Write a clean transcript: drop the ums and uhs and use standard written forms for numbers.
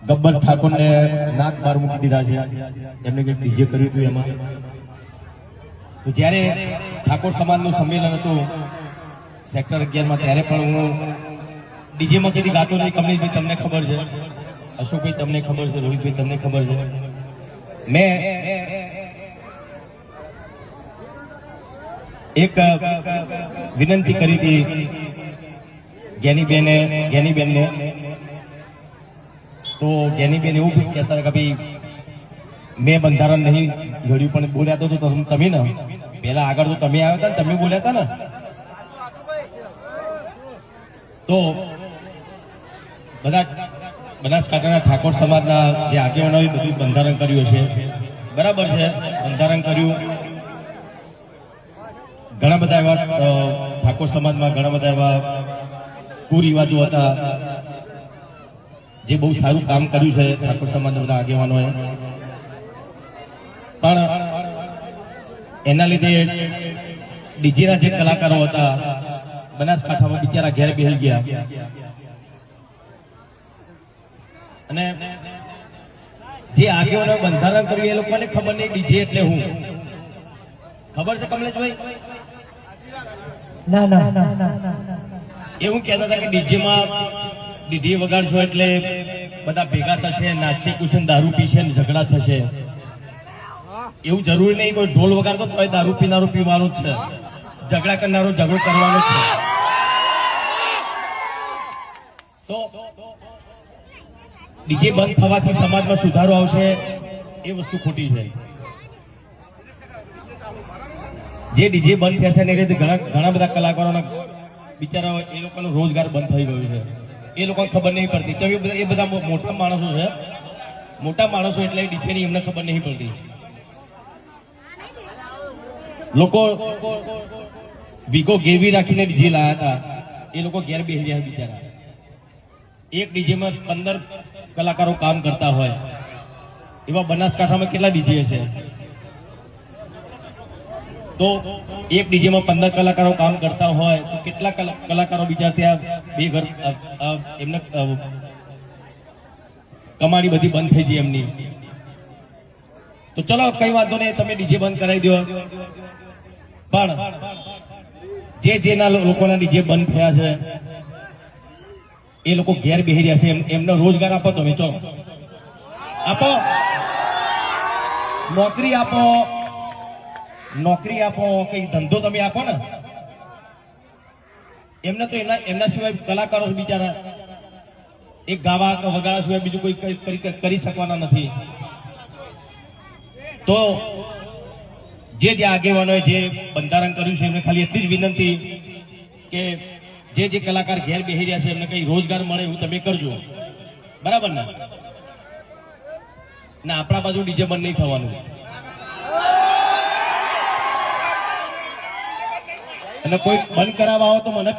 ગબ્બર ઠાકોરને નાક બાર મૂકી દીધા છે, એમને કંઈક ડીજે કર્યું હતું એમાં. તો જ્યારે ઠાકોર સમાજનું સંમેલન હતું સેક્ટર 11માં, ત્યારે પણ હું ડીજેમાં કદી ગાતો નહીં. કમલેશભાઈ તમને ખબર છે, અશોકભાઈ તમને ખબર છે, રોહિતભાઈ તમને ખબર છે. મેં એક વિનંતી કરી હતી જ્ઞાનીબેનને. તો જ્ઞાનીબેન એવું કહેતા હતા કે ભાઈ મેં બંધારણ નહીં ઘડ્યું, પણ બોલ્યા તો તમે ને પેલા આગળ તો તમે આવ્યા હતા ને તમે બોલ્યા હતા ને. તો બધા બનાસકાંઠાના ઠાકોર સમાજના જે આગેવાનોએ બધું બંધારણ કર્યું છે, બરાબર છે, બંધારણ કર્યું. ઘણા બધા એવા ઠાકોર સમાજમાં ઘણા બધા એવા કુરિવાજો હતા જે બહુ સારું કામ કર્યું છે ઠાકોર સમાજના બધા આગેવાનોએ. પણ એના લીધે ડીજેના જે કલાકારો હતા બનાસકાંઠામાં બિચારા ઘેર બેસી ગયા. અને જે આગેવાનોએ બંધારણ કર્યું એ લોકોને ખબર નહીં ડીજે એટલે હું. ખબર છે કમલેશભાઈ? ના ના એવું કહેતા હતા કે ડીજે વગાડશો એટલે બધા ભેગા થશે, નાચશે, કુશે, દારૂ પીશે ને ઝઘડા થશે. એવું જરૂરી નહીં. કોઈ ઢોલ વગાડતો તો દારૂ પીનારો પીવાનું જ છે, ઝઘડા કરનારો ઝઘડો કરવાનો જ છે. તો ડીજે બંધ થવાથી સમાજમાં સુધારો આવશે એ વસ્તુ ખોટી છે. જે ડીજે બંધ થયા છે એને લીધે ઘણા બધા કલાકારોના બિચારા એ લોકોનો રોજગાર બંધ થઈ ગયો છે. એ લોકોને ખબર નહીં પડતી. તો એ બધા મોટા માણસો છે, મોટા માણસો એટલે ડીજેની એમને ખબર નહીં પડતી. લોકો વીગો ગેરવી રાખીને ડીજે લાયા હતા, એ લોકો ઘેર બેસી રહ્યા બિચારા. એક ડીજેમાં 15 કલાકારો કામ કરતા હોય, એવા બનાસકાંઠામાં કેટલા ડીજે છે? તો એક ડીજેમાં 15 કલાકારો કામ કરતા હોય તો કેટલા કલાકારો બીજા ત્યાં બે ઘર એમને કમાણી બધી બંધ થઈ ગઈ એમની. તો ચલો કઈ વાંધો નહીં, તમે ડીજે બંધ કરાવી દો. પણ જેના લોકોના ડીજે બંધ થયા છે એ લોકો ઘેર બેસી રહ્યા છે, એમનો રોજગાર આપો. તમે ચલો આપો, નોકરી આપો, કઈ ધંધો તમે આપો ને. એમને તો એમના સિવાય કલાકારો બિચારા એક ગાવા કે વગાડવા સિવાય બીજું કોઈ કરી શકવાના નથી. તો જે આગેવાનોએ જે બંધારણ કર્યું છે એમને ખાલી એટલી જ વિનંતી કે જે કલાકાર ઘેર બેસી રહ્યા છે એમને કઈ રોજગાર મળે એવું તમે કરજો, બરાબર ને? આપણા બાજુ ડીજે બંધ નહીં થવાનું. અને કોઈ બંધ કરાવવા આવો તો મને